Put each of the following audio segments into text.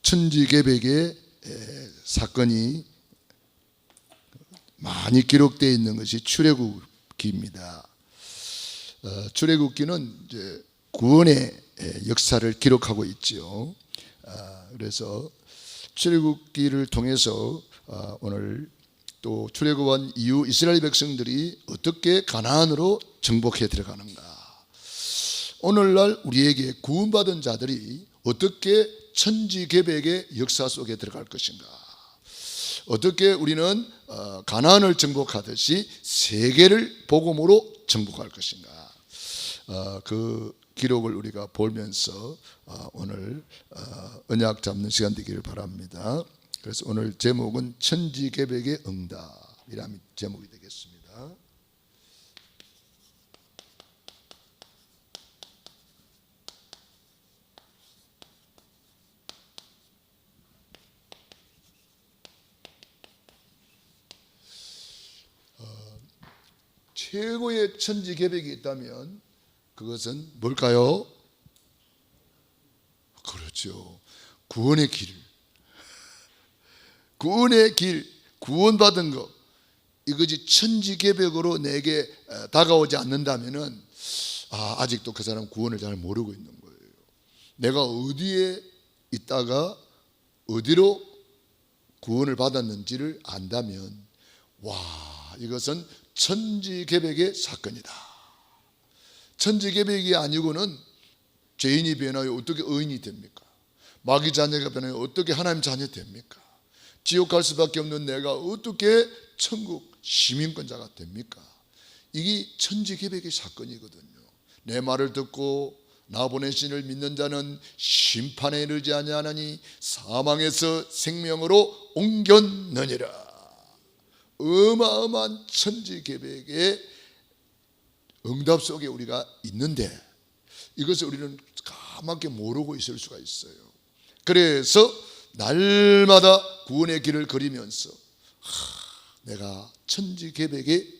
천지개벽의 사건이 많이 기록되어 있는 것이 출애굽기입니다. 출애굽기는 이제 구원의 역사를 기록하고 있지요. 그래서 출애굽기를 통해서 오늘 또 출애굽한 이후 이스라엘 백성들이 어떻게 가나안으로 정복해 들어가는가, 오늘날 우리에게 구원받은 자들이 어떻게 천지개벽의 역사 속에 들어갈 것인가, 어떻게 우리는 가나안을 정복하듯이 세계를 복음으로 정복할 것인가, 그 기록을 우리가 보면서 오늘 언약 잡는 시간 되기를 바랍니다. 그래서 오늘 제목은 천지개벽의 응답이라는 제목이 되겠습니다. 최고의 천지개벽이 있다면 그것은 뭘까요? 그렇죠. 구원의 길. 구원의 길, 구원받은 것, 이것이 천지개벽으로 내게 다가오지 않는다면은 아직도 그 사람 구원을 잘 모르고 있는 거예요. 내가 어디에 있다가 어디로 구원을 받았는지를 안다면, 이것은 천지개벽의 사건이다. 천지개벽이 아니고는 죄인이 변하여 어떻게 의인이 됩니까? 마귀 자녀가 변하여 어떻게 하나님 자녀 됩니까? 지옥 갈 수밖에 없는 내가 어떻게 천국 시민권자가 됩니까? 이게 천지개벽의 사건이거든요. 내 말을 듣고 나 보내신 이를 믿는 자는 심판에 이르지 아니하나니 사망에서 생명으로 옮겼느니라. 어마어마한 천지개벽의 응답 속에 우리가 있는데 이것을 우리는 까맣게 모르고 있을 수가 있어요. 그래서 날마다 구원의 길을 걸으면서 내가 천지개벽의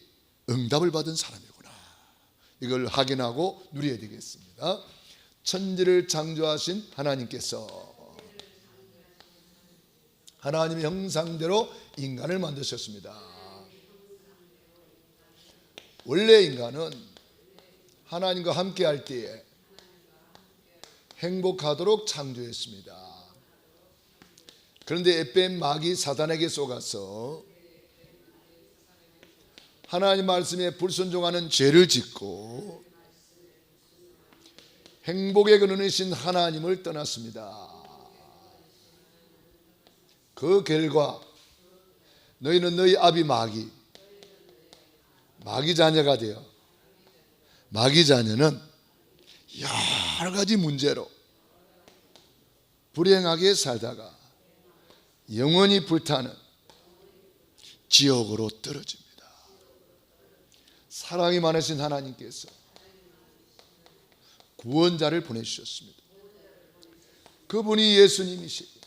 응답을 받은 사람이구나, 이걸 확인하고 누려야 되겠습니다. 천지를 창조하신 하나님께서 하나님의 형상대로 인간을 만드셨습니다. 원래 인간은 하나님과 함께 할 때에 행복하도록 창조했습니다. 그런데 에뱀 마귀 사단에게 속아서 하나님 말씀에 불순종하는 죄를 짓고 행복의 근원이신 하나님을 떠났습니다. 그 결과 너희는 너희 아비 마귀 자녀가 되어, 마귀 자녀는 여러 가지 문제로 불행하게 살다가 영원히 불타는 지옥으로 떨어집니다. 사랑이 많으신 하나님께서 구원자를 보내주셨습니다. 그분이 예수님이시고,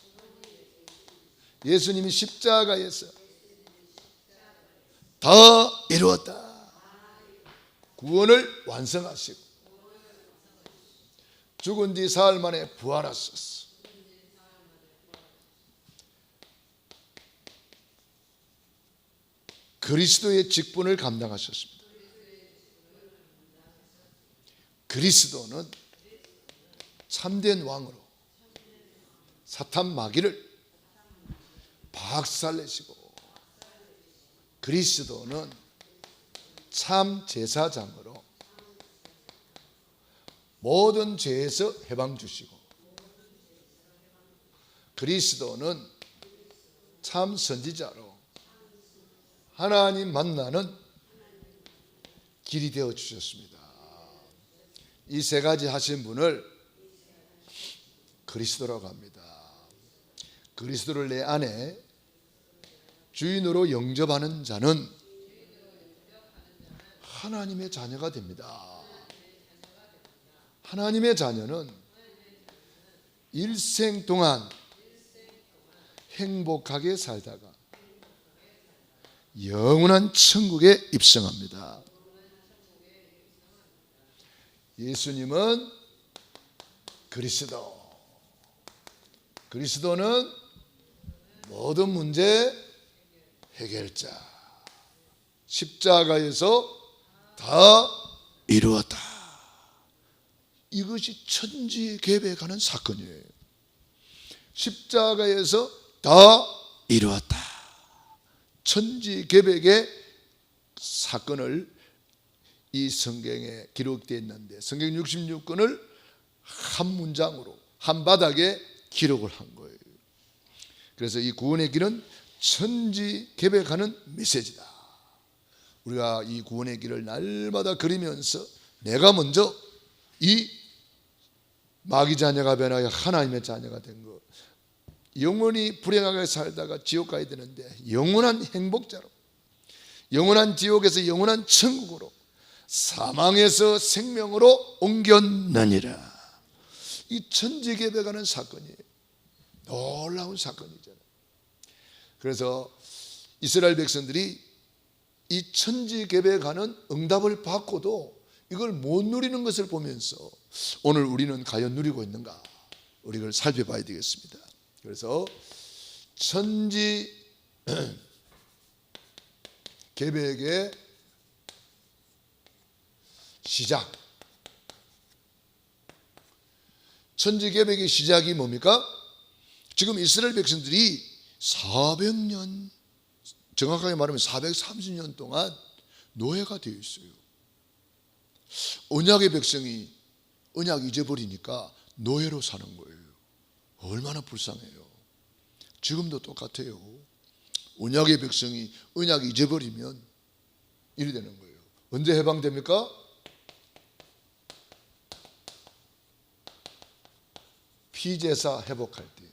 예수님이 십자가에서 다 이루었다, 구원을 완성하시고 죽은 뒤 사흘 만에 부활하셨어. 그리스도의 직분을 감당하셨습니다. 그리스도는 참된 왕으로 사탄 마귀를 박살내시고, 그리스도는 참 제사장으로 모든 죄에서 해방 주시고, 그리스도는 참 선지자로 하나님 만나는 길이 되어 주셨습니다. 이 세 가지 하신 분을 그리스도라고 합니다. 그리스도를 내 안에 주인으로 영접하는 자는 하나님의 자녀가 됩니다. 하나님의 자녀는 일생 동안 행복하게 살다가 영원한 천국에 입성합니다. 예수님은 그리스도, 그리스도는 모든 문제 해결자. 십자가에서 다 이루었다. 이것이 천지개벽하는 사건이에요. 십자가에서 다 이루었다. 천지개벽의 사건을 이 성경에 기록되어 있는데, 성경 66권을 한 문장으로 한 바닥에 기록을 한 거예요. 그래서 이 구원의 길은 천지개벽하는 메시지다. 우리가 이 구원의 길을 날마다 그리면서 내가 먼저 이 마귀 자녀가 변하여 하나님의 자녀가 된 것, 영원히 불행하게 살다가 지옥 가야 되는데 영원한 행복자로, 영원한 지옥에서 영원한 천국으로, 사망에서 생명으로 옮겼느니라. 이 천지개벽하는 사건이에요. 놀라운 사건이잖아요. 그래서 이스라엘 백성들이 이 천지개벽하는 응답을 받고도 이걸 못 누리는 것을 보면서 오늘 우리는 과연 누리고 있는가, 우리를 살펴봐야 되겠습니다. 그래서 천지개벽의 시작, 천지개벽의 시작이 뭡니까? 지금 이스라엘 백성들이 400년, 정확하게 말하면 430년 동안 노예가 되어 있어요. 언약의 백성이 언약 잊어버리니까 노예로 사는 거예요. 얼마나 불쌍해요. 지금도 똑같아요. 언약의 백성이 언약 잊어버리면 이리 되는 거예요. 언제 해방됩니까? 피제사 회복할 때.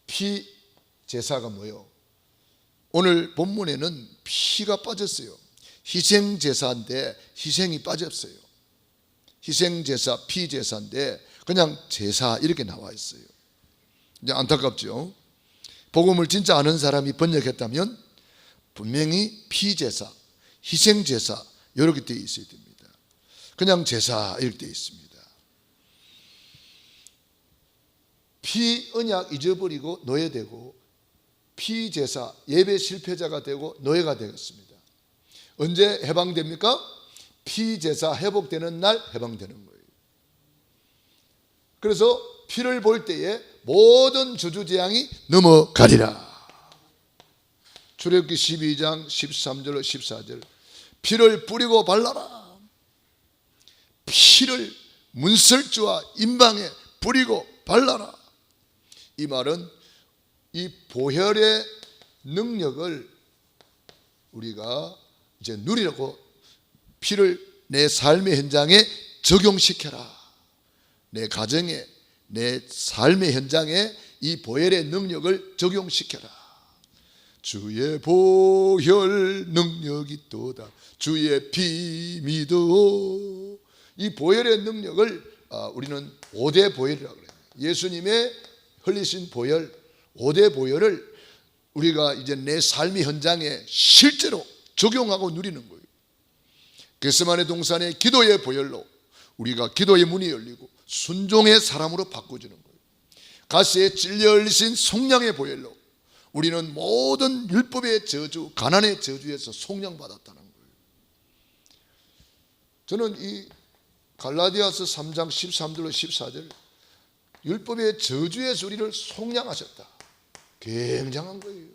피제사가 뭐예요? 오늘 본문에는 피가 빠졌어요. 희생제사인데 희생이 빠졌어요. 희생제사, 피제사인데 그냥 제사 이렇게 나와 있어요. 이제 안타깝죠. 복음을 진짜 아는 사람이 번역했다면 분명히 피제사, 희생제사 이렇게 되어 있어야 됩니다. 그냥 제사 이렇게 되어 있습니다. 피언약 잊어버리고 노예되고, 피제사 예배 실패자가 되고 노예가 되었습니다. 언제 해방됩니까? 피제사 회복되는 날 해방되는 거예요. 그래서 피를 볼 때에 모든 저주재앙이 넘어가리라. 출애굽기 12장 13절 14절, 피를 뿌리고 발라라. 피를 문설주와 임방에 뿌리고 발라라. 이 말은 이 보혈의 능력을 우리가 이제 누리려고 피를 내 삶의 현장에 적용시켜라. 내 가정에, 내 삶의 현장에 이 보혈의 능력을 적용시켜라. 주의 보혈 능력이 있도다. 주의 피 믿어. 이 보혈의 능력을 우리는 5대 보혈이라고 그래요. 예수님의 흘리신 보혈, 5대 보혈을 우리가 이제 내 삶의 현장에 실제로 적용하고 누리는 거예요. 겟세마네 동산의 기도의 보혈로 우리가 기도의 문이 열리고 순종의 사람으로 바꿔주는 거예요. 가시에 찔려 흘리신 속량의 보혈로 우리는 모든 율법의 저주, 가난의 저주에서 속량받았다는 거예요. 저는 이 갈라디아서 3장 13절로 14절, 율법의 저주에서 우리를 속량하셨다. 굉장한 거예요.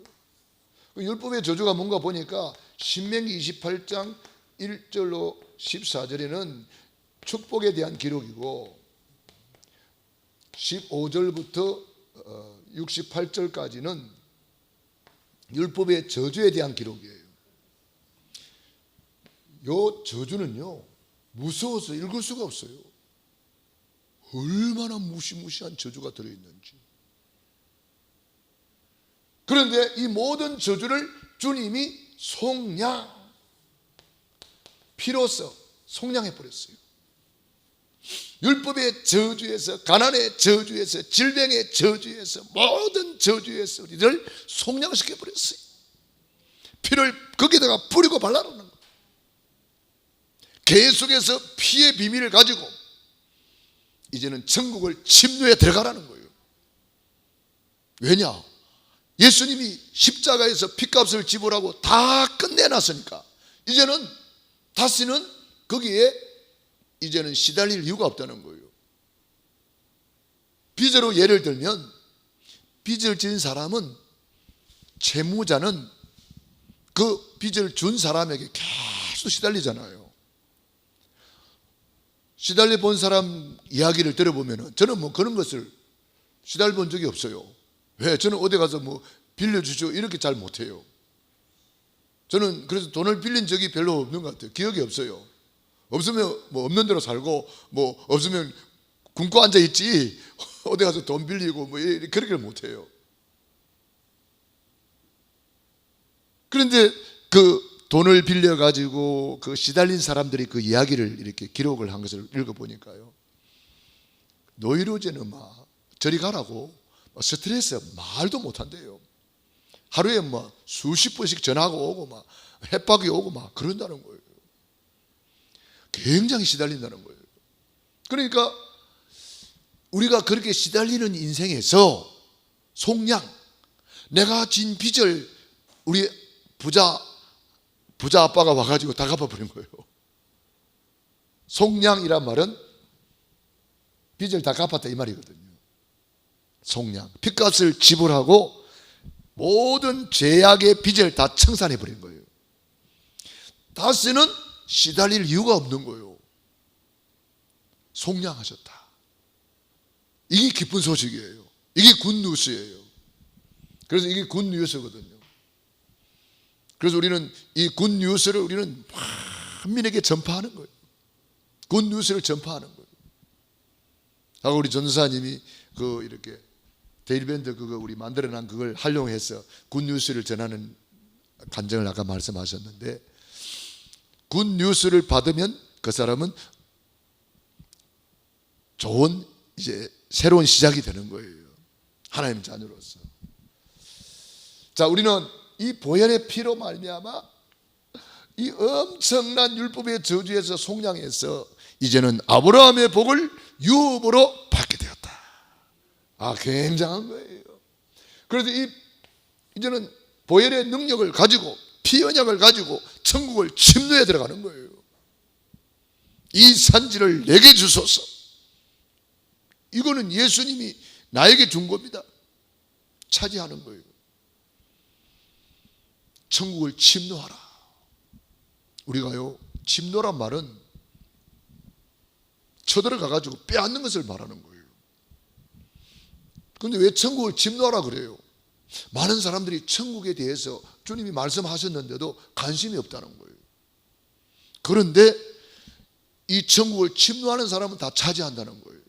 율법의 저주가 뭔가 보니까 신명기 28장 1절로 14절에는 축복에 대한 기록이고 15절부터 68절까지는 율법의 저주에 대한 기록이에요. 이 저주는요, 무서워서 읽을 수가 없어요. 얼마나 무시무시한 저주가 들어있는지. 그런데 이 모든 저주를 주님이 속량, 피로써 속량해버렸어요. 율법의 저주에서, 가난의 저주에서, 질병의 저주에서, 모든 저주에서 우리를 속량시켜버렸어요. 피를 거기다가 뿌리고 발라놓는 거예요. 계속해서 피의 비밀을 가지고 이제는 천국을 침노에 들어가라는 거예요. 왜냐? 예수님이 십자가에서 핏값을 지불하고 다 끝내놨으니까 이제는 다시는 거기에 이제는 시달릴 이유가 없다는 거예요. 빚으로 예를 들면 빚을 진 사람은, 채무자는 그 빚을 준 사람에게 계속 시달리잖아요. 시달려 본 사람 이야기를 들어보면 저는 뭐 그런 것을 시달려 본 적이 없어요. 왜? 저는 어디 가서 뭐 빌려주죠 이렇게 잘 못해요. 저는 그래서 돈을 빌린 적이 별로 없는 것 같아요. 기억이 없어요. 없으면 뭐 없는 대로 살고, 뭐 없으면 굶고 앉아있지 어디 가서 돈 빌리고 뭐 그렇게 못해요. 그런데 그 돈을 빌려가지고 그 시달린 사람들이 그 이야기를 이렇게 기록을 한 것을 읽어보니까요, 노이로제는 막 저리 가라고 스트레스 말도 못한대요. 하루에 막 수십 번씩 전화가 오고 막 협박이 오고 막 그런다는 거예요. 굉장히 시달린다는 거예요. 그러니까 우리가 그렇게 시달리는 인생에서 속량, 내가 진 빚을 우리 부자 아빠가 와가지고 다 갚아버린 거예요. 속량이란 말은 빚을 다 갚았다 이 말이거든요. 속량, 빚값을 지불하고 모든 죄악의 빚을 다 청산해 버린 거예요. 다시는 시달릴 이유가 없는 거예요. 속량하셨다. 이게 기쁜 소식이에요. 이게 굿뉴스예요. 그래서 이게 굿뉴스거든요. 그래서 우리는 이 굿뉴스를 우리는 만민에게 전파하는 거예요. 굿뉴스를 전파하는 거예요. 아까 우리 전도사님이 그 이렇게 데일밴드 그거 우리 만들어낸 그걸 활용해서 굿뉴스를 전하는 간증을 아까 말씀하셨는데, 굿뉴스를 받으면 그 사람은 좋은 이제 새로운 시작이 되는 거예요. 하나님 자녀로서. 자, 우리는 이 보혈의 피로 말미암아 이 엄청난 율법의 저주에서 속량해서 이제는 아브라함의 복을 유업으로 받게 되었다. 아, 굉장한 거예요. 그래서 이제는 보혈의 능력을 가지고, 피 언약을 가지고 천국을 침노에 들어가는 거예요. 이 산지를 내게 주소서. 이거는 예수님이 나에게 준 겁니다. 차지하는 거예요. 천국을 침노하라. 우리가요, 침노란 말은 쳐들어가 가지고 빼앗는 것을 말하는 거예요. 그런데 왜 천국을 침노하라 그래요? 많은 사람들이 천국에 대해서 주님이 말씀하셨는데도 관심이 없다는 거예요. 그런데 이 천국을 침노하는 사람은 다 차지한다는 거예요.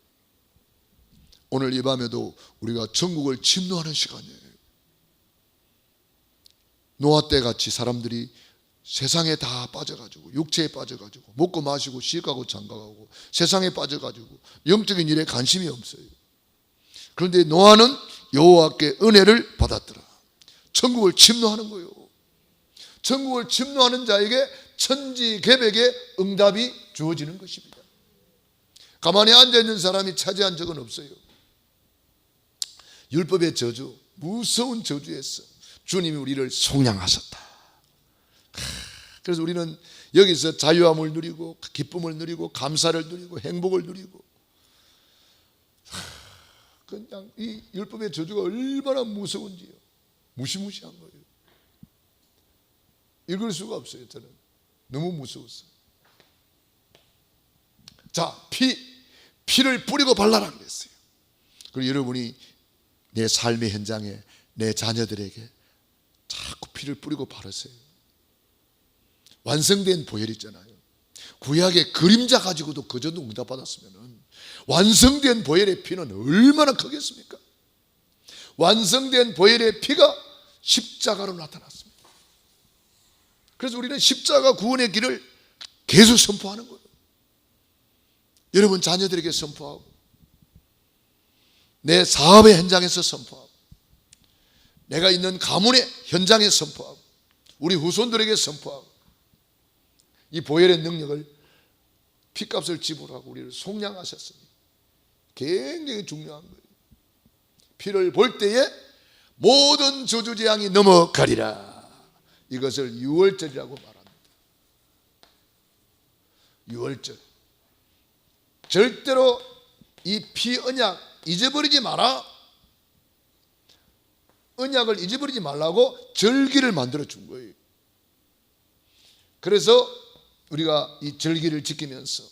오늘 이 밤에도 우리가 천국을 침노하는 시간이에요. 노아 때 같이 사람들이 세상에 다 빠져가지고, 육체에 빠져가지고, 먹고 마시고 시가고 장가가고 세상에 빠져가지고 영적인 일에 관심이 없어요. 그런데 노아는 여호와께 은혜를 받았더라. 천국을 침노하는 거예요. 천국을 침노하는 자에게 천지개벽의 응답이 주어지는 것입니다. 가만히 앉아있는 사람이 차지한 적은 없어요. 율법의 저주, 무서운 저주에서 주님이 우리를 속량하셨다. 그래서 우리는 여기서 자유함을 누리고 기쁨을 누리고 감사를 누리고 행복을 누리고, 그냥 이 율법의 저주가 얼마나 무서운지요. 무시무시한 거예요. 읽을 수가 없어요. 저는 너무 무서웠어요. 자, 피를 뿌리고 발라라 그랬어요. 그리고 여러분이 내 삶의 현장에 내 자녀들에게 자꾸 피를 뿌리고 바르세요. 완성된 보혈 있잖아요. 구약의 그림자 가지고도 그 정도 응답받았으면 완성된 보혈의 피는 얼마나 크겠습니까? 완성된 보혈의 피가 십자가로 나타났습니다. 그래서 우리는 십자가 구원의 길을 계속 선포하는 거예요. 여러분 자녀들에게 선포하고, 내 사업의 현장에서 선포하고, 내가 있는 가문의 현장에 선포하고, 우리 후손들에게 선포하고, 이 보혈의 능력을, 피값을 지불하고 우리를 속량하셨으니 굉장히 중요한 거예요. 피를 볼 때에 모든 저주재앙이 넘어가리라. 이것을 유월절이라고 말합니다. 유월절. 절대로 이 피언약 잊어버리지 마라. 언약을 잊어버리지 말라고 절기를 만들어 준 거예요. 그래서 우리가 이 절기를 지키면서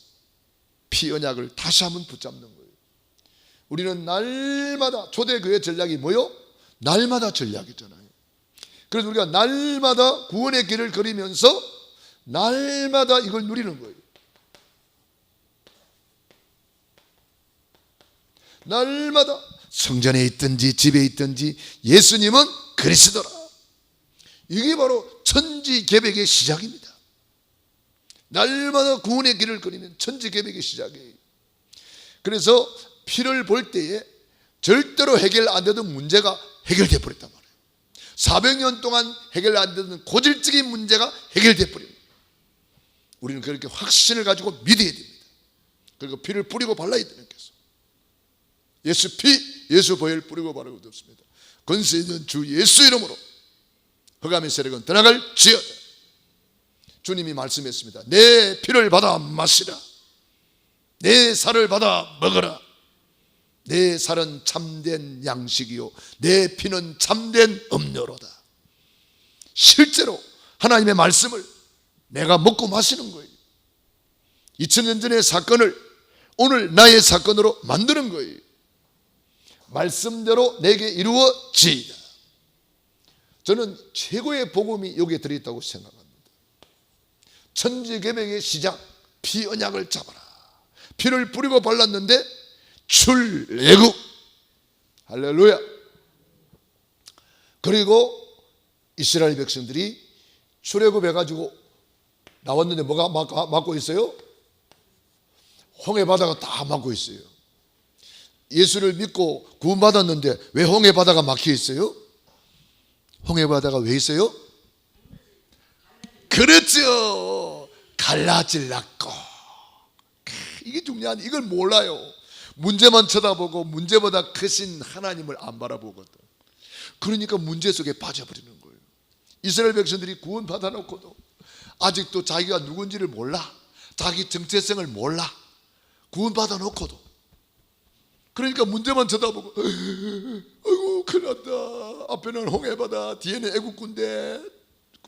피언약을 다시 한번 붙잡는 거예요. 우리는 날마다, 초대교회 전략이 뭐요? 날마다 전략이잖아요. 그래서 우리가 날마다 구원의 길을 걸으면서 날마다 이걸 누리는 거예요. 날마다 성전에 있든지 집에 있든지 예수님은 그리스도라. 이게 바로 천지개벽의 시작입니다. 날마다 구원의 길을 걸으면 천지개벽의 시작이에요. 그래서 피를 볼 때에 절대로 해결 안 되던 문제가 해결되어 버렸단 말이에요. 400년 동안 해결 안 되던 고질적인 문제가 해결되어 버립니다. 우리는 그렇게 확신을 가지고 믿어야 됩니다. 그리고 피를 뿌리고 발라야 되는 것이죠. 예수 피, 예수 보혈 뿌리고 바르고 없습니다. 권세 있는 주 예수 이름으로 흑암의 세력은 떠나갈지어다. 주님이 말씀했습니다. 내 피를 받아 마시라. 내 살을 받아 먹어라. 내 살은 참된 양식이요 내 피는 참된 음료로다. 실제로 하나님의 말씀을 내가 먹고 마시는 거예요. 2000년 전의 사건을 오늘 나의 사건으로 만드는 거예요. 말씀대로 내게 이루어지이다. 저는 최고의 복음이 여기에 들어있다고 생각합니다. 천지개벽의 시작, 피 언약을 잡아라. 피를 뿌리고 발랐는데 출애굽, 할렐루야. 그리고 이스라엘 백성들이 출애굽 해가지고 나왔는데 뭐가 막고 있어요? 홍해 바다가 다 막고 있어요. 예수를 믿고 구원받았는데 왜 홍해 바다가 막혀 있어요? 홍해 바다가 왜 있어요? 그렇죠. 갈라질라고. 이게 중요한, 이걸 몰라요. 문제만 쳐다보고 문제보다 크신 하나님을 안 바라보거든. 그러니까 문제 속에 빠져버리는 거예요. 이스라엘 백성들이 구원 받아놓고도 아직도 자기가 누군지를 몰라. 자기 정체성을 몰라. 구원 받아놓고도. 그러니까 문제만 쳐다보고 아이고 큰일 났다. 앞에는 홍해바다, 뒤에는 애국군대,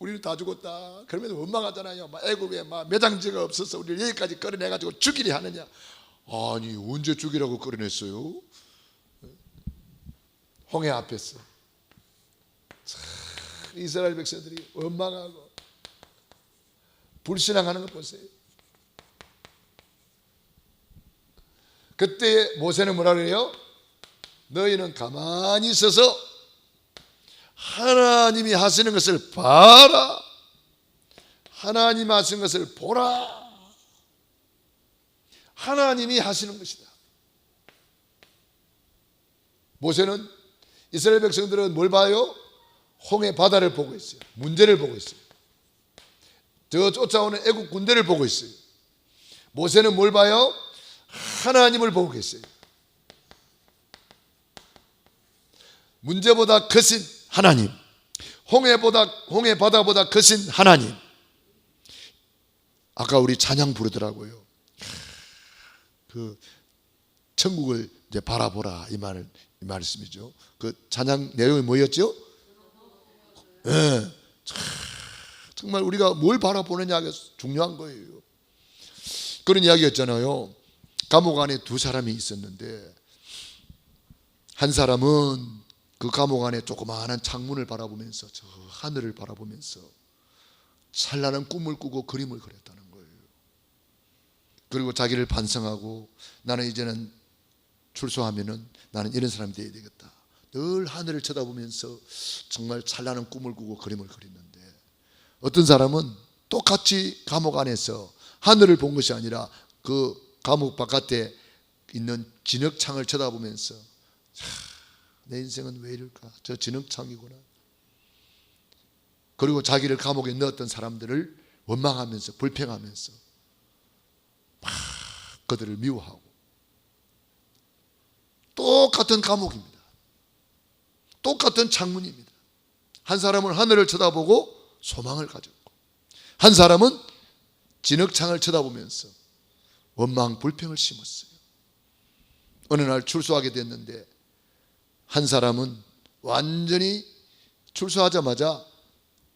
우리는 다 죽었다. 그러면 원망하잖아요. 애국에 매장지가 없어서 우리를 여기까지 끌어내가지고 죽이려 하느냐. 아니 언제 죽이라고 끌어냈어요? 홍해 앞에서. 이스라엘 백성들이 원망하고 불신앙하는 거 보세요. 그때 모세는 뭐라 그래요? 너희는 가만히 있어서 하나님이 하시는 것을 봐라. 하나님이 하시는 것을 보라. 하나님이 하시는 것이다. 모세는, 이스라엘 백성들은 뭘 봐요? 홍해 바다를 보고 있어요. 문제를 보고 있어요. 저 쫓아오는 애국 군대를 보고 있어요. 모세는 뭘 봐요? 하나님을 보고 계세요. 문제보다 크신 하나님, 홍해 바다보다 크신 하나님. 아까 우리 찬양 부르더라고요. 그 천국을 이제 바라보라, 이 말씀이죠. 그 찬양 내용이 뭐였죠? 네. 정말 우리가 뭘 바라보느냐가 중요한 거예요. 그런 이야기였잖아요. 감옥 안에 두 사람이 있었는데 한 사람은 그 감옥 안에 조그마한 창문을 바라보면서 저 하늘을 바라보면서 찬란한 꿈을 꾸고 그림을 그렸다는 거예요. 그리고 자기를 반성하고 나는 이제는 출소하면은 나는 이런 사람이 되어야 되겠다. 늘 하늘을 쳐다보면서 정말 찬란한 꿈을 꾸고 그림을 그렸는데, 어떤 사람은 똑같이 감옥 안에서 하늘을 본 것이 아니라 그 감옥 바깥에 있는 진흙창을 쳐다보면서 내 인생은 왜 이럴까? 저 진흙창이구나. 그리고 자기를 감옥에 넣었던 사람들을 원망하면서 불평하면서 막 그들을 미워하고. 똑같은 감옥입니다. 똑같은 창문입니다. 한 사람은 하늘을 쳐다보고 소망을 가졌고, 한 사람은 진흙창을 쳐다보면서 원망 불평을 심었어요. 어느 날 출소하게 됐는데 한 사람은 완전히 출소하자마자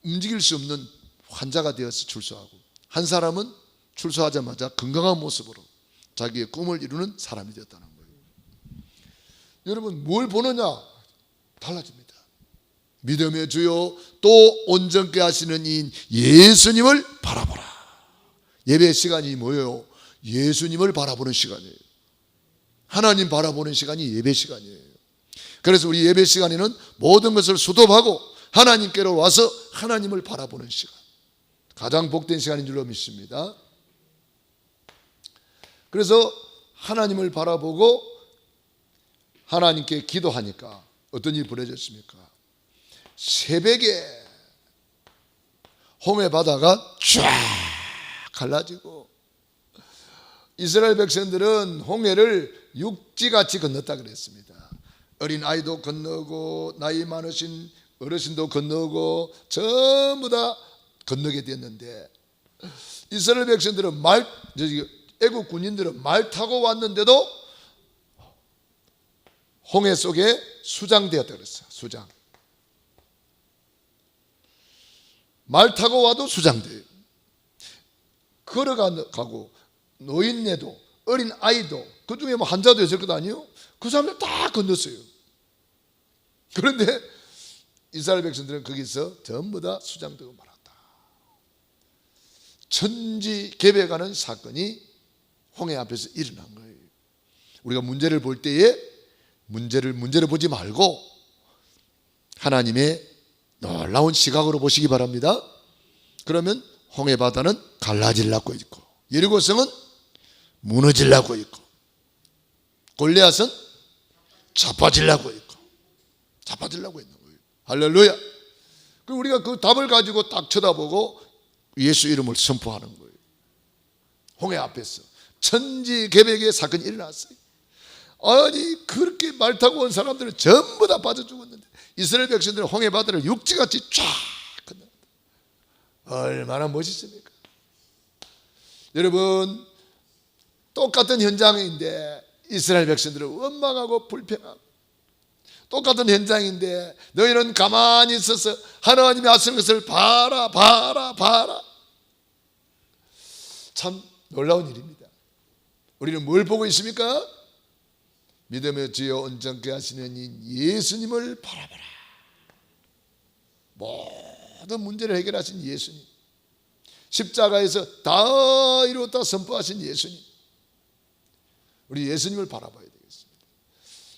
움직일 수 없는 환자가 되어서 출소하고, 한 사람은 출소하자마자 건강한 모습으로 자기의 꿈을 이루는 사람이 되었다는 거예요. 여러분, 뭘 보느냐 달라집니다. 믿음의 주요 또 온전케 하시는 이인 예수님을 바라보라. 예배 시간이 뭐예요? 예수님을 바라보는 시간이에요. 하나님 바라보는 시간이 예배 시간이에요. 그래서 우리 예배 시간에는 모든 것을 수도하고 하나님께로 와서 하나님을 바라보는 시간, 가장 복된 시간인 줄로 믿습니다. 그래서 하나님을 바라보고 하나님께 기도하니까 어떤 일이 벌어졌습니까? 새벽에 홍해 바다가 쫙 갈라지고 이스라엘 백성들은 홍해를 육지같이 건넜다 그랬습니다. 어린 아이도 건너고 나이 많으신 어르신도 건너고 전부 다 건너게 됐는데, 이스라엘 백성들은 애국 군인들은 말 타고 왔는데도 홍해 속에 수장되었다 그랬어요. 수장. 말 타고 와도 수장돼요. 걸어가고 노인네도 어린 아이도, 그 중에 뭐 환자도 있을 것 아니에요? 그 사람들 다 건넜어요. 그런데 이스라엘 백성들은 거기서 전부 다 수장되고 말았다. 천지개벽하는 사건이 홍해 앞에서 일어난 거예요. 우리가 문제를 볼 때에 문제를 보지 말고 하나님의 놀라운 시각으로 보시기 바랍니다. 그러면 홍해 바다는 갈라지려고 있고, 여리고성은 무너지려고 있고, 골리앗은 자빠지려고 있고, 자빠지려고 있는 거예요. 할렐루야. 그럼 우리가 그 답을 가지고 딱 쳐다보고 예수 이름을 선포하는 거예요. 홍해 앞에서 천지개벽의 사건이 일어났어요. 아니, 그렇게 말 타고 온 사람들은 전부 다 빠져 죽었는데 이스라엘 백성들은 홍해 바다를 육지같이 쫙 건넜다. 얼마나 멋있습니까? 여러분, 똑같은 현장인데 이스라엘 백성들은 원망하고 불평하고, 똑같은 현장인데 너희는 가만히 있어서 하나님이 하시는 것을 봐라. 참 놀라운 일입니다. 우리는 뭘 보고 있습니까? 믿음의 주여 온전케 하시는 이 예수님을 바라보라. 모든 문제를 해결하신 예수님, 십자가에서 다 이루었다 선포하신 예수님, 우리 예수님을 바라봐야 되겠습니다.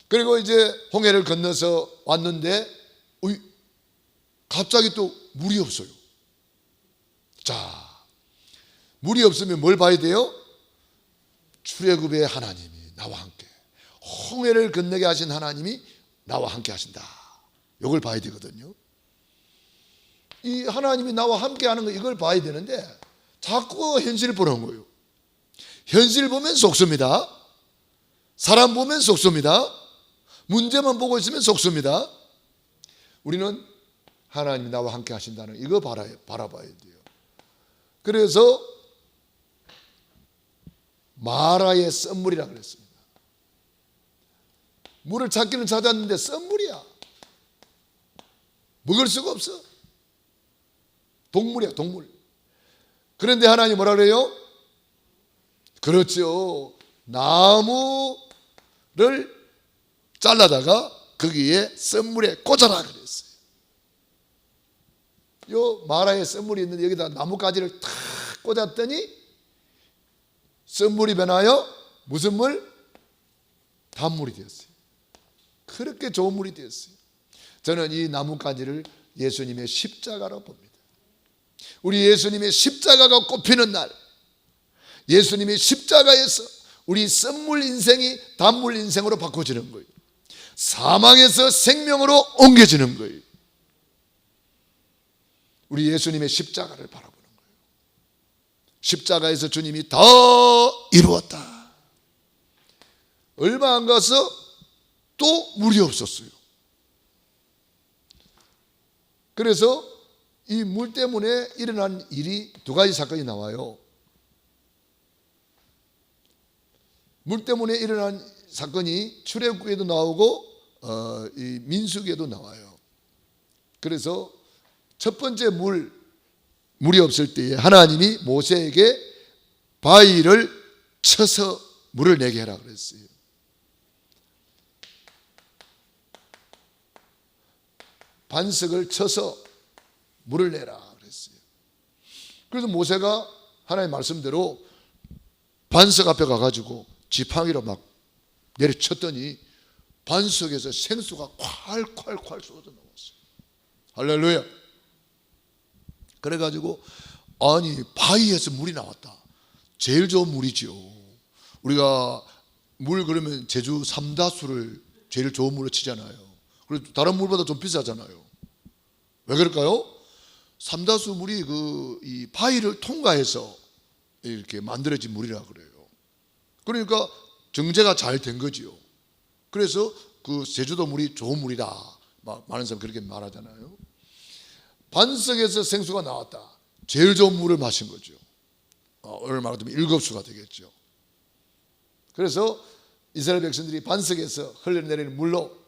그리고 이제 홍해를 건너서 왔는데 갑자기 또 물이 없어요. 자, 물이 없으면 뭘 봐야 돼요? 출애굽의 하나님이 나와 함께, 홍해를 건너게 하신 하나님이 나와 함께 하신다, 이걸 봐야 되거든요. 이 하나님이 나와 함께 하는 거, 이걸 봐야 되는데 자꾸 현실을 보는 거예요. 현실 보면 속습니다. 사람 보면 속습니다. 문제만 보고 있으면 속습니다. 우리는 하나님이 나와 함께 하신다는 이거 바라봐야 돼요. 그래서 마라의 썬물이라 그랬습니다. 물을 찾기는 찾았는데 썬물이야. 먹을 수가 없어. 동물이야, 동물. 그런데 하나님 뭐라 그래요? 그렇죠. 나무를 잘라다가 거기에 썬물에 꽂아라 그랬어요. 요 마라에 썬물이 있는데 여기다 나뭇가지를 탁 꽂았더니 썬물이 변하여 무슨 물? 단물이 되었어요. 그렇게 좋은 물이 되었어요. 저는 이 나뭇가지를 예수님의 십자가로 봅니다. 우리 예수님의 십자가가 꼽히는 날, 예수님의 십자가에서 우리 썬물 인생이 단물 인생으로 바꿔지는 거예요. 사망에서 생명으로 옮겨지는 거예요. 우리 예수님의 십자가를 바라보는 거예요. 십자가에서 주님이 다 이루었다. 얼마 안 가서 또 물이 없었어요. 그래서 이 물 때문에 일어난 일이 두 가지 사건이 나와요. 물 때문에 일어난 사건이 출애굽기에도 나오고 이 민수기에도 나와요. 그래서 첫 번째 물이 없을 때에 하나님이 모세에게 바위를 쳐서 물을 내게 하라 그랬어요. 반석을 쳐서 물을 내라 그랬어요. 그래서 모세가 하나님의 말씀대로 반석 앞에 가가지고 지팡이로 막 내려쳤더니 반석에서 생수가 콸콸콸 쏟아져 나왔어요. 할렐루야. 그래가지고 아니 바위에서 물이 나왔다. 제일 좋은 물이죠. 우리가 물 그러면 제주 삼다수를 제일 좋은 물로 치잖아요. 그래도 다른 물보다 좀 비싸잖아요. 왜 그럴까요? 삼다수 물이 이 바위를 통과해서 이렇게 만들어진 물이라 그래요. 그러니까 정제가 잘 된 거지요. 그래서 그 제주도 물이 좋은 물이다. 많은 사람 그렇게 말하잖아요. 반석에서 생수가 나왔다. 제일 좋은 물을 마신 거죠. 오늘 말하자면 7수가 되겠죠. 그래서 이스라엘 백성들이 반석에서 흘러내리는 물로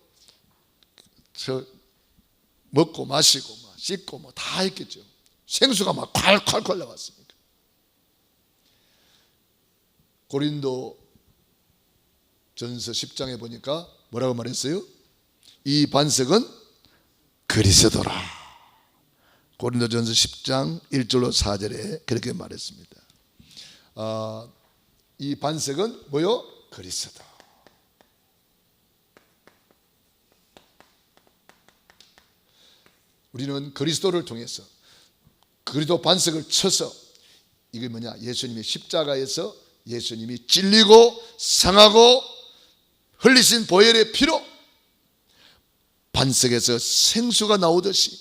먹고 마시고 씻고 다 했겠죠. 생수가 막 콸콸콸 나왔습니다. 고린도 전서 10장에 보니까 뭐라고 말했어요? 이 반석은 그리스도라. 고린도 전서 10장 1절로 4절에 그렇게 말했습니다. 이 반석은 뭐요? 그리스도. 우리는 그리스도를 통해서 그리스도 반석을 쳐서 이게 뭐냐? 예수님의 십자가에서 예수님이 찔리고 상하고 흘리신 보혈의 피로 반석에서 생수가 나오듯이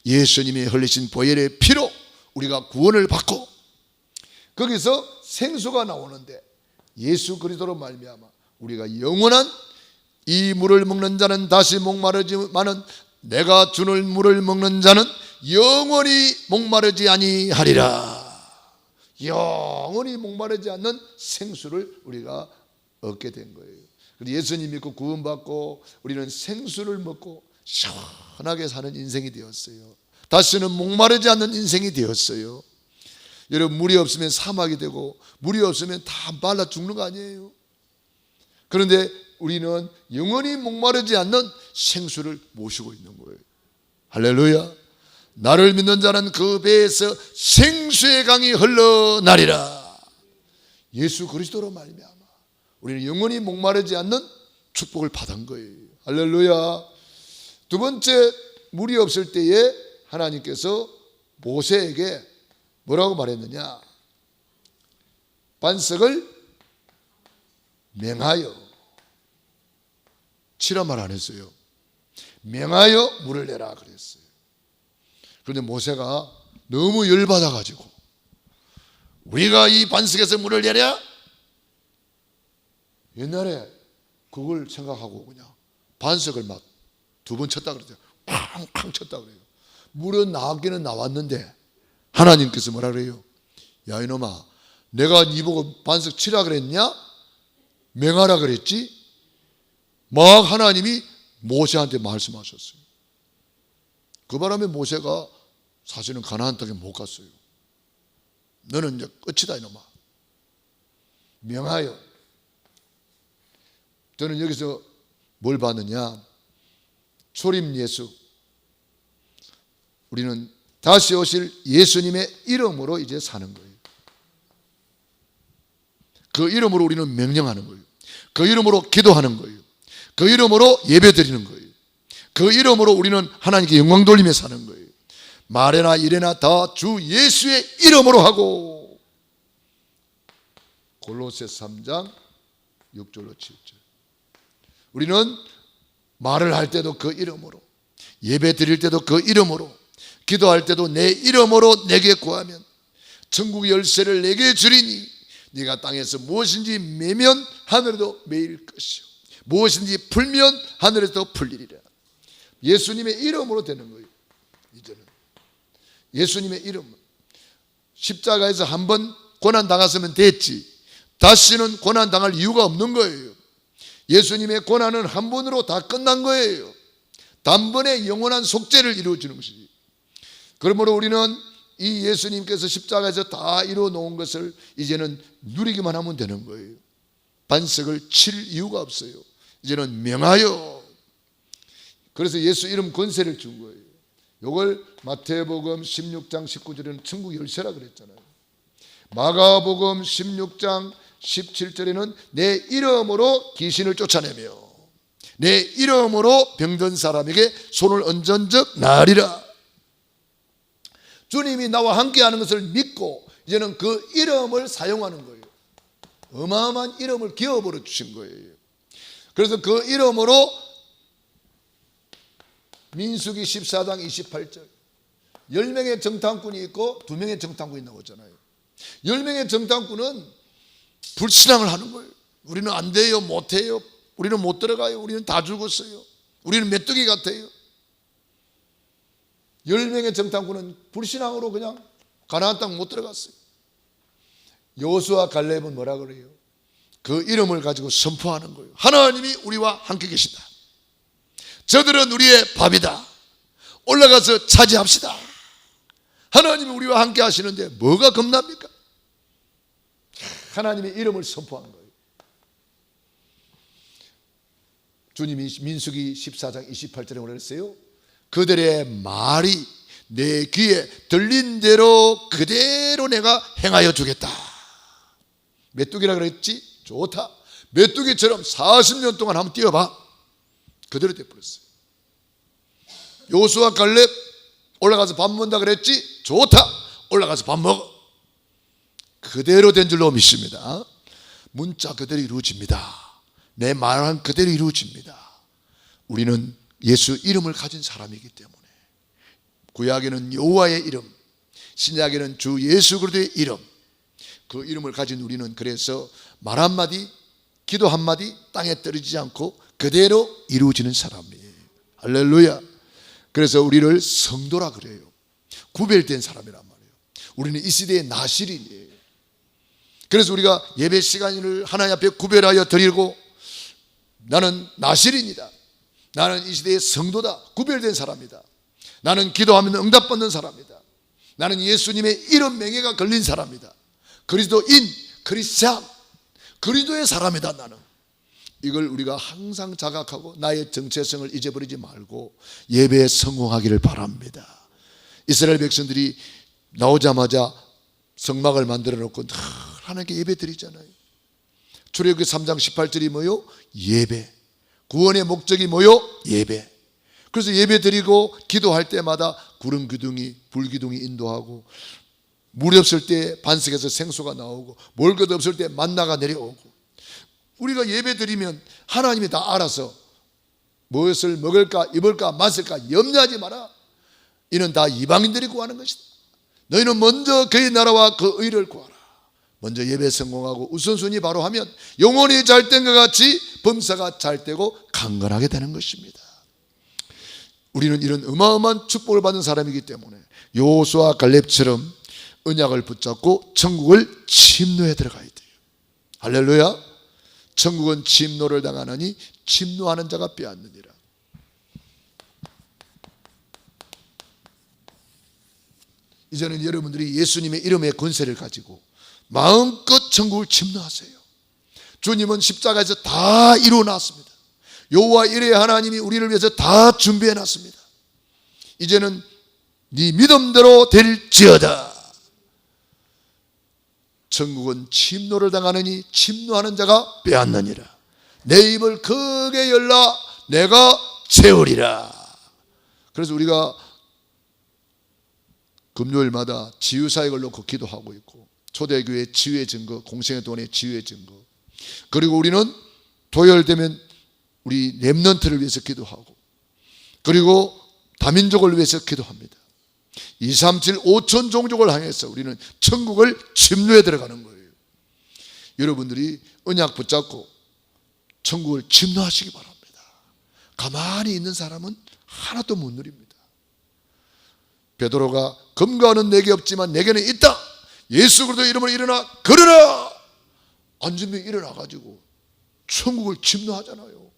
예수님이 흘리신 보혈의 피로 우리가 구원을 받고 거기서 생수가 나오는데 예수 그리스도로 말미암아 우리가 영원한 이 물을 먹는 자는 다시 목마르지만은 내가 주는 물을 먹는 자는 영원히 목마르지 아니하리라. 영원히 목마르지 않는 생수를 우리가 얻게 된 거예요. 예수님 믿고 구원받고 우리는 생수를 먹고 시원하게 사는 인생이 되었어요. 다시는 목마르지 않는 인생이 되었어요. 여러분 물이 없으면 사막이 되고 물이 없으면 다 말라 죽는 거 아니에요? 그런데 우리는 영원히 목마르지 않는 생수를 모시고 있는 거예요. 할렐루야. 나를 믿는 자는 그 배에서 생수의 강이 흘러나리라. 예수 그리스도로 말미암아 우리는 영원히 목마르지 않는 축복을 받은 거예요. 할렐루야. 두 번째, 물이 없을 때에 하나님께서 모세에게 뭐라고 말했느냐? 반석을 맹하여 치라 말 안 했어요. 맹하여 물을 내라 그랬어요. 그런데 모세가 너무 열받아가지고 우리가 이 반석에서 물을 내랴? 옛날에 그걸 생각하고 그냥 반석을 막 2번 쳤다 그랬어요. 쾅쾅 쳤다 그래요. 물은 나왔기는 나왔는데 하나님께서 뭐라 그래요? 야 이놈아, 내가 네 보고 반석 치라 그랬냐? 맹하라 그랬지? 막 하나님이 모세한테 말씀하셨어요. 그 바람에 모세가 사실은 가나안 땅에 못 갔어요. 너는 이제 끝이다 이놈아. 명하여. 저는 여기서 뭘 봤느냐? 초림 예수. 우리는 다시 오실 예수님의 이름으로 이제 사는 거예요. 그 이름으로 우리는 명령하는 거예요. 그 이름으로 기도하는 거예요. 그 이름으로 예배 드리는 거예요. 그 이름으로 우리는 하나님께 영광 돌리며 사는 거예요. 말이나 일이나 다 주 예수의 이름으로 하고. 골로새 3장 6절로 7절. 우리는 말을 할 때도 그 이름으로, 예배 드릴 때도 그 이름으로, 기도할 때도 내 이름으로 내게 구하면 천국 열쇠를 내게 주리니 네가 땅에서 무엇인지 매면 하늘에도 매일 것이요 무엇인지 풀면 하늘에도 풀리리라. 예수님의 이름으로 되는 거예요. 이제는 예수님의 이름, 십자가에서 한번 고난 당했으면 됐지 다시는 고난 당할 이유가 없는 거예요. 예수님의 고난은 한 번으로 다 끝난 거예요. 단번에 영원한 속죄를 이루어주는 것이지. 그러므로 우리는 이 예수님께서 십자가에서 다 이루어 놓은 것을 이제는 누리기만 하면 되는 거예요. 반석을 칠 이유가 없어요. 이제는 명하여. 그래서 예수 이름 권세를 준 거예요. 이걸 마태복음 16장 19절에는 천국 열쇠라 그랬잖아요. 마가복음 16장 17절에는 내 이름으로 귀신을 쫓아내며 내 이름으로 병든 사람에게 손을 얹은 적 나으리라. 주님이 나와 함께하는 것을 믿고 이제는 그 이름을 사용하는 거예요. 어마어마한 이름을 기업으로 주신 거예요. 그래서 그 이름으로 민수기 14장 28절 10명의 정탐꾼이 있고 2명의 정탐꾼이 나오잖아요. 10명의 정탐꾼은 불신앙을 하는 거예요. 우리는 안 돼요, 못 해요, 우리는 못 들어가요, 우리는 다 죽었어요, 우리는 메뚜기 같아요. 10명의 정탐꾼은 불신앙으로 그냥 가나안 땅 못 들어갔어요. 여호수아 갈렙은 뭐라 그래요? 그 이름을 가지고 선포하는 거예요. 하나님이 우리와 함께 계시다. 저들은 우리의 밥이다. 올라가서 차지합시다. 하나님이 우리와 함께 하시는데 뭐가 겁납니까? 하나님의 이름을 선포한 거예요. 주님이 민수기 14장 28절에 뭐라 그랬어요? 그들의 말이 내 귀에 들린 대로 그대로 내가 행하여 주겠다. 메뚜기라 그랬지? 좋다. 메뚜기처럼 40년 동안 한번 뛰어봐. 그대로 돼버렸어요. 여호수아 갈렙 올라가서 밥 먹는다 그랬지? 좋다. 올라가서 밥 먹어. 그대로 된 줄로 믿습니다. 문자 그대로 이루어집니다. 내 말한 그대로 이루어집니다. 우리는 예수 이름을 가진 사람이기 때문에 구약에는 여호와의 이름, 신약에는 주 예수 그리스도의 이름, 그 이름을 가진 우리는 그래서 말 한마디, 기도 한마디 땅에 떨어지지 않고 그대로 이루어지는 사람이에요. 할렐루야. 그래서 우리를 성도라 그래요. 구별된 사람이란 말이에요. 우리는 이 시대의 나실인이에요. 그래서 우리가 예배 시간을 하나님 앞에 구별하여 드리고 나는 나실인이다. 나는 이 시대의 성도다. 구별된 사람이다. 나는 기도하면 응답받는 사람이다. 나는 예수님의 이름 명예가 걸린 사람이다. 그리스도인, 크리스찬, 그리스도의 사람이다. 나는 이걸 우리가 항상 자각하고 나의 정체성을 잊어버리지 말고 예배에 성공하기를 바랍니다. 이스라엘 백성들이 나오자마자 성막을 만들어 놓고 늘 하나님께 예배 드리잖아요. 출애굽기 3장 18절이 뭐요? 예배. 구원의 목적이 뭐요? 예배. 그래서 예배 드리고 기도할 때마다 구름 기둥이, 불 기둥이 인도하고, 물이 없을 때 반석에서 생수가 나오고, 먹을 것 없을 때 만나가 내려오고, 우리가 예배 드리면 하나님이 다 알아서 무엇을 먹을까 입을까 마실까 염려하지 마라. 이는 다 이방인들이 구하는 것이다. 너희는 먼저 그의 나라와 그 의를 구하라. 먼저 예배 성공하고 우선순위 바로 하면 영혼이 잘된 것 같이 범사가 잘되고 강건하게 되는 것입니다. 우리는 이런 어마어마한 축복을 받은 사람이기 때문에 여호수아 갈렙처럼 언약을 붙잡고 천국을 침노에 들어가야 돼요. 할렐루야. 천국은 침노를 당하느니 침노하는 자가 빼앗느니라. 이제는 여러분들이 예수님의 이름의 권세를 가지고 마음껏 천국을 침노하세요. 주님은 십자가에서 다 이루어놨습니다. 여호와 이레 하나님이 우리를 위해서 다 준비해놨습니다. 이제는 네 믿음대로 될지어다. 천국은 침노를 당하느니 침노하는 자가 빼앗느니라. 내 입을 크게 열라 내가 채우리라. 그래서 우리가 금요일마다 지유사역을 놓고 기도하고 있고, 초대교회 지유의 증거, 공생의 돈의 지유의 증거, 그리고 우리는 토요일 되면 우리 렘넌트를 위해서 기도하고, 그리고 다민족을 위해서 기도합니다. 237 5천 종족을 향해서 우리는 천국을 침노에 들어가는 거예요. 여러분들이 언약 붙잡고 천국을 침노하시기 바랍니다. 가만히 있는 사람은 하나도 못 누립니다. 베드로가 금과는 내게 없지만 내게는 있다. 예수 그리스도 이름으로 일어나 걸으라. 앉으면 일어나가지고 천국을 침노하잖아요.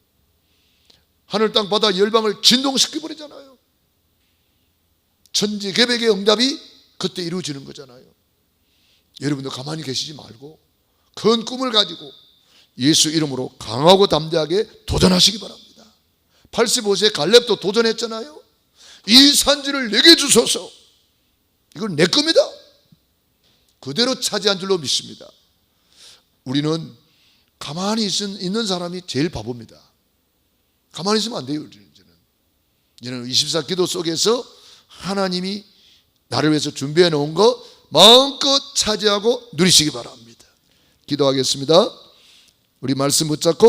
하늘 땅 바다 열방을 진동시켜버리잖아요. 천지개벽의 응답이 그때 이루어지는 거잖아요. 여러분도 가만히 계시지 말고 큰 꿈을 가지고 예수 이름으로 강하고 담대하게 도전하시기 바랍니다. 85세 갈렙도 도전했잖아요. 이 산지를 내게 주소서. 이건 내 겁니다. 그대로 차지한 줄로 믿습니다. 우리는 가만히 있는 사람이 제일 바보입니다. 가만히 있으면 안 돼요. 이제는 24 기도 속에서 하나님이 나를 위해서 준비해 놓은 거 마음껏 차지하고 누리시기 바랍니다. 기도하겠습니다. 우리 말씀 붙잡고